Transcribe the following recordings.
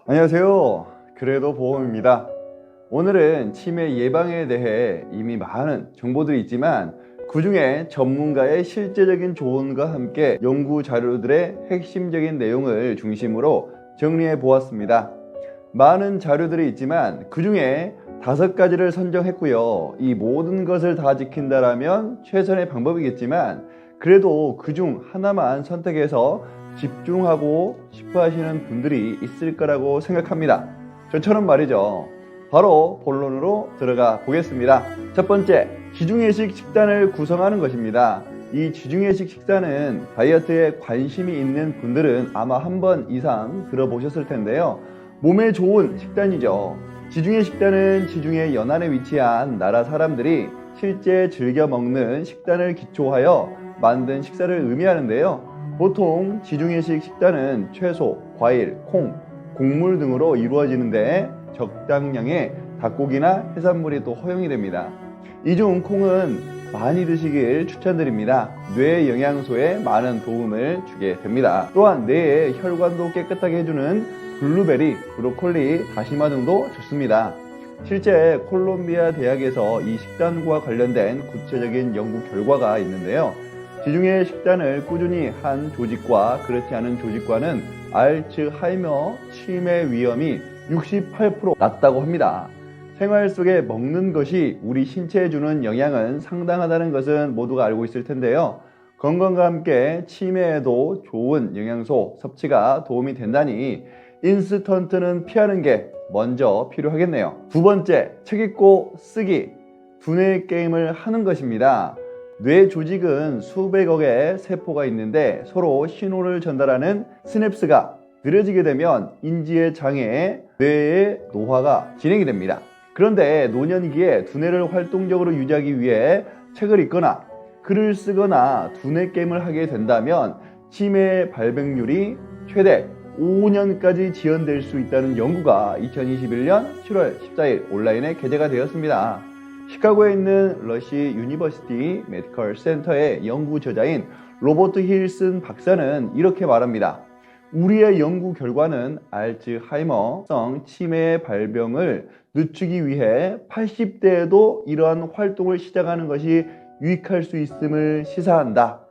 안녕하세요. 그래도 보험입니다. 오늘은 치매 예방에 대해 이미 많은 정보들이 있지만 그 중에 전문가의 실제적인 조언과 함께 연구 자료들의 핵심적인 내용을 중심으로 정리해 보았습니다. 많은 자료들이 있지만 그 중에 5가지를 선정했고요. 이 모든 것을 다 지킨다라면 최선의 방법이겠지만 그래도 그중 하나만 선택해서 집중하고 싶어 하시는 분들이 있을 거라고 생각합니다. 저처럼 말이죠. 바로 본론으로 들어가 보겠습니다. 첫 번째, 지중해식 식단을 구성하는 것입니다. 이 지중해식 식단은 다이어트에 관심이 있는 분들은 아마 한 번 이상 들어보셨을 텐데요. 몸에 좋은 식단이죠. 지중해 식단은 지중해 연안에 위치한 나라 사람들이 실제 즐겨 먹는 식단을 기초하여 만든 식사를 의미하는데요. 보통 지중해식 식단은 채소, 과일, 콩, 곡물 등으로 이루어지는데 적당량의 닭고기나 해산물이 또 허용이 됩니다. 이 중 콩은 많이 드시길 추천드립니다. 뇌 영양소에 많은 도움을 주게 됩니다. 또한 뇌의 혈관도 깨끗하게 해주는 블루베리, 브로콜리, 다시마 등도 좋습니다. 실제 콜롬비아 대학에서 이 식단과 관련된 구체적인 연구 결과가 있는데요. 지중해 식단을 꾸준히 한 조직과 그렇지 않은 조직과는 알츠하이머 치매 위험이 68% 낮다고 합니다. 생활 속에 먹는 것이 우리 신체에 주는 영향은 상당하다는 것은 모두가 알고 있을 텐데요. 건강과 함께 치매에도 좋은 영양소 섭취가 도움이 된다니 인스턴트는 피하는 게 먼저 필요하겠네요. 두 번째, 책 읽고 쓰기, 두뇌 게임을 하는 것입니다. 뇌 조직은 수백억의 세포가 있는데 서로 신호를 전달하는 시냅스가 느려지게 되면 인지의 장애에 뇌의 노화가 진행이 됩니다. 그런데 노년기에 두뇌를 활동적으로 유지하기 위해 책을 읽거나 글을 쓰거나 두뇌 게임을 하게 된다면 치매 발병률이 최대 5년까지 지연될 수 있다는 연구가 2021년 7월 14일 온라인에 게재가 되었습니다. 시카고에 있는 러시 유니버시티 메디컬 센터의 연구 저자인 로버트 힐슨 박사는 이렇게 말합니다. 우리의 연구 결과는 알츠하이머성 치매 발병을 늦추기 위해 80대에도 이러한 활동을 시작하는 것이 유익할 수 있음을 시사한다.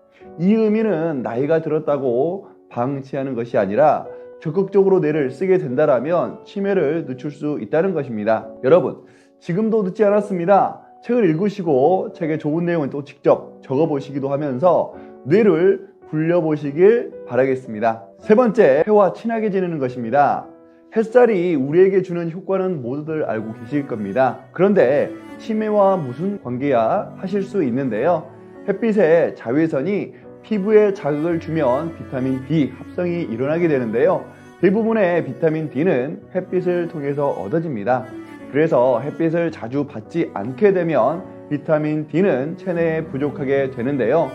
이 의미는 나이가 들었다고 방치하는 것이 아니라 적극적으로 뇌를 쓰게 된다면 치매를 늦출 수 있다는 것입니다. 여러분, 지금도 늦지 않았습니다. 책을 읽으시고 책의 좋은 내용은 또 직접 적어보시기도 하면서 뇌를 굴려보시길 바라겠습니다. 세 번째, 해와 친하게 지내는 것입니다. 햇살이 우리에게 주는 효과는 모두들 알고 계실 겁니다. 그런데 치매와 무슨 관계야 하실 수 있는데요. 햇빛의 자외선이 피부에 자극을 주면 비타민 D 합성이 일어나게 되는데요. 대부분의 비타민 D는 햇빛을 통해서 얻어집니다. 그래서 햇빛을 자주 받지 않게 되면 비타민 D는 체내에 부족하게 되는데요.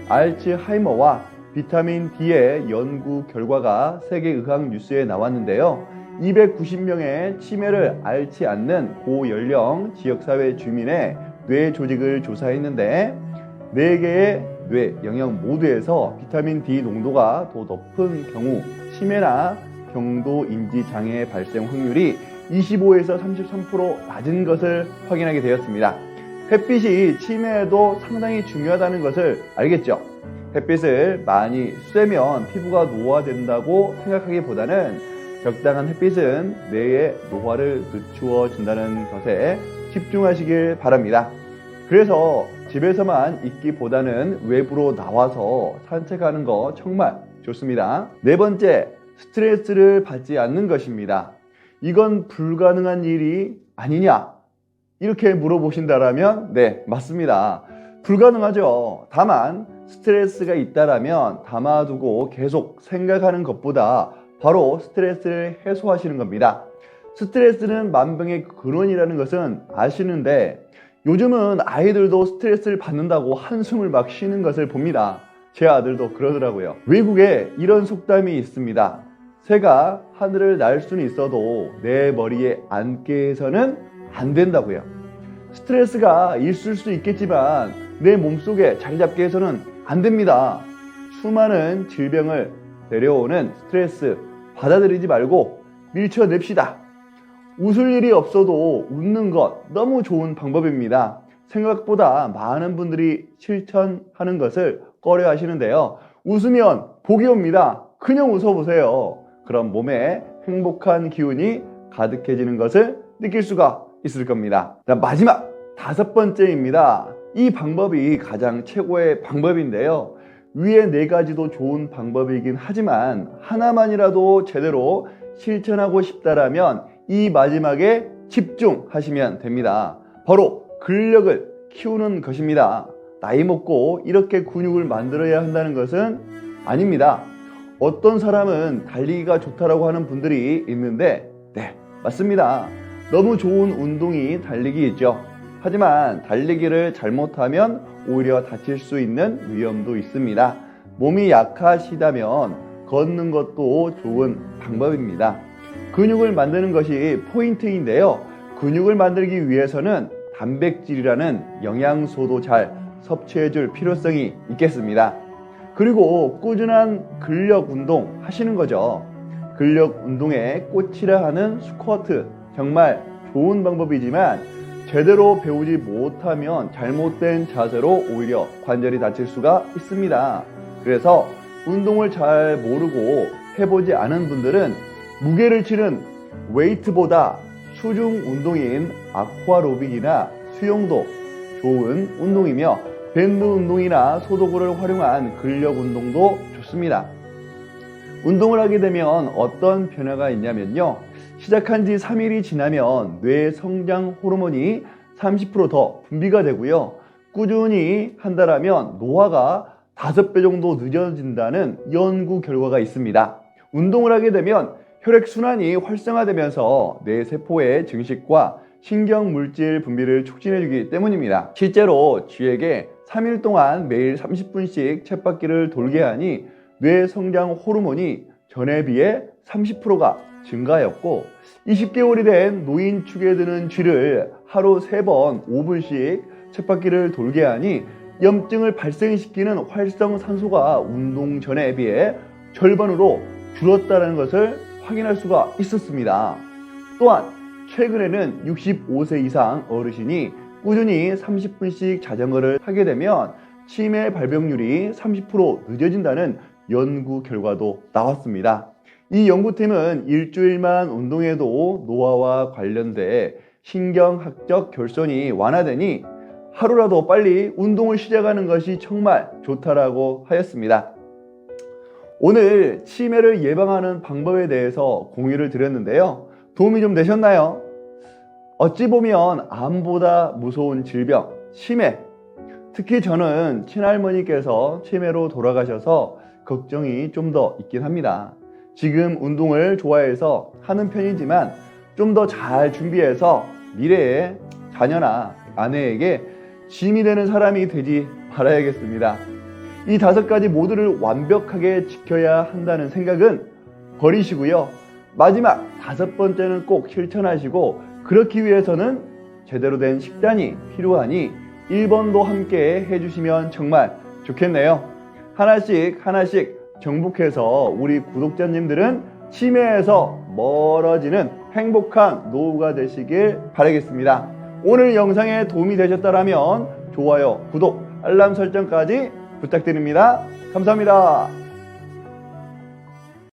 알츠하이머와 비타민 D의 연구 결과가 세계의학뉴스에 나왔는데요. 290명의 치매를 앓지 않는 고연령 지역사회 주민의 뇌 조직을 조사했는데 4개의 뇌 영역 모두에서 비타민 D 농도가 더 높은 경우 치매나 경도 인지 장애 발생 확률이 25에서 33% 낮은 것을 확인하게 되었습니다. 햇빛이 치매에도 상당히 중요하다는 것을 알겠죠? 햇빛을 많이 쐬면 피부가 노화된다고 생각하기보다는 적당한 햇빛은 뇌의 노화를 늦추어 준다는 것에 집중하시길 바랍니다. 그래서 집에서만 있기보다는 외부로 나와서 산책하는 거 정말 좋습니다. 네 번째, 스트레스를 받지 않는 것입니다. 이건 불가능한 일이 아니냐? 이렇게 물어보신다면 네, 맞습니다. 불가능하죠. 다만 스트레스가 있다라면 담아두고 계속 생각하는 것보다 바로 스트레스를 해소하시는 겁니다. 스트레스는 만병의 근원이라는 것은 아시는데 요즘은 아이들도 스트레스를 받는다고 한숨을 막 쉬는 것을 봅니다. 제 아들도 그러더라고요. 외국에 이런 속담이 있습니다. 새가 하늘을 날 수는 있어도 내 머리에 앉게 해서는 안 된다고요. 스트레스가 있을 수 있겠지만 내 몸속에 자리 잡게 해서는 안 됩니다. 수많은 질병을 내려오는 스트레스 받아들이지 말고 밀쳐냅시다. 웃을 일이 없어도 웃는 것 너무 좋은 방법입니다. 생각보다 많은 분들이 실천하는 것을 꺼려 하시는데요. 웃으면 복이 옵니다. 그냥 웃어보세요. 그럼 몸에 행복한 기운이 가득해지는 것을 느낄 수가 있을 겁니다. 자, 마지막 5번째입니다. 이 방법이 가장 최고의 방법인데요. 위에 4가지도 좋은 방법이긴 하지만 하나만이라도 제대로 실천하고 싶다라면 이 마지막에 집중하시면 됩니다. 바로 근력을 키우는 것입니다. 나이 먹고 이렇게 근육을 만들어야 한다는 것은 아닙니다. 어떤 사람은 달리기가 좋다라고 하는 분들이 있는데 네, 맞습니다. 너무 좋은 운동이 달리기이죠. 하지만 달리기를 잘못하면 오히려 다칠 수 있는 위험도 있습니다. 몸이 약하시다면 걷는 것도 좋은 방법입니다. 근육을 만드는 것이 포인트인데요. 근육을 만들기 위해서는 단백질이라는 영양소도 잘 섭취해 줄 필요성이 있겠습니다. 그리고 꾸준한 근력 운동 하시는 거죠. 근력 운동의 꽃이라 하는 스쿼트, 정말 좋은 방법이지만 제대로 배우지 못하면 잘못된 자세로 오히려 관절이 다칠 수가 있습니다. 그래서 운동을 잘 모르고 해보지 않은 분들은 무게를 치는 웨이트보다 수중 운동인 아쿠아로빅이나 수영도 좋은 운동이며 밴드 운동이나 소도구를 활용한 근력 운동도 좋습니다. 운동을 하게 되면 어떤 변화가 있냐면요. 시작한 지 3일이 지나면 뇌 성장 호르몬이 30% 더 분비가 되고요. 꾸준히 한다라면 노화가 5배 정도 늦어진다는 연구 결과가 있습니다. 운동을 하게 되면 혈액순환이 활성화되면서 뇌 세포의 증식과 신경물질 분비를 촉진해주기 때문입니다. 실제로 쥐에게 3일 동안 매일 30분씩 쳇바퀴를 돌게 하니 뇌 성장 호르몬이 전에 비해 30%가 증가하였고 20개월이 된 노인 축에 드는 쥐를 하루 3번 5분씩 쳇바퀴를 돌게 하니 염증을 발생시키는 활성산소가 운동 전에 비해 절반으로 줄었다는 것을 확인할 수가 있었습니다. 또한 최근에는 65세 이상 어르신이 꾸준히 30분씩 자전거를 타게 되면 치매 발병률이 30% 늦어진다는 연구 결과도 나왔습니다. 이 연구팀은 일주일만 운동해도 노화와 관련돼 신경학적 결손이 완화되니 하루라도 빨리 운동을 시작하는 것이 정말 좋다라고 하였습니다. 오늘 치매를 예방하는 방법에 대해서 공유를 드렸는데요. 도움이 좀 되셨나요? 어찌 보면 암보다 무서운 질병, 치매. 특히 저는 친할머니께서 치매로 돌아가셔서 걱정이 좀 더 있긴 합니다. 지금 운동을 좋아해서 하는 편이지만 좀 더 잘 준비해서 미래에 자녀나 아내에게 짐이 되는 사람이 되지 말아야겠습니다. 이 5가지 모두를 완벽하게 지켜야 한다는 생각은 버리시고요. 마지막 5번째는 꼭 실천하시고 그렇기 위해서는 제대로 된 식단이 필요하니 1번도 함께 해주시면 정말 좋겠네요. 하나씩 정복해서 우리 구독자님들은 치매에서 멀어지는 행복한 노후가 되시길 바라겠습니다. 오늘 영상에 도움이 되셨다면 좋아요, 구독, 알람 설정까지 부탁드립니다. 감사합니다.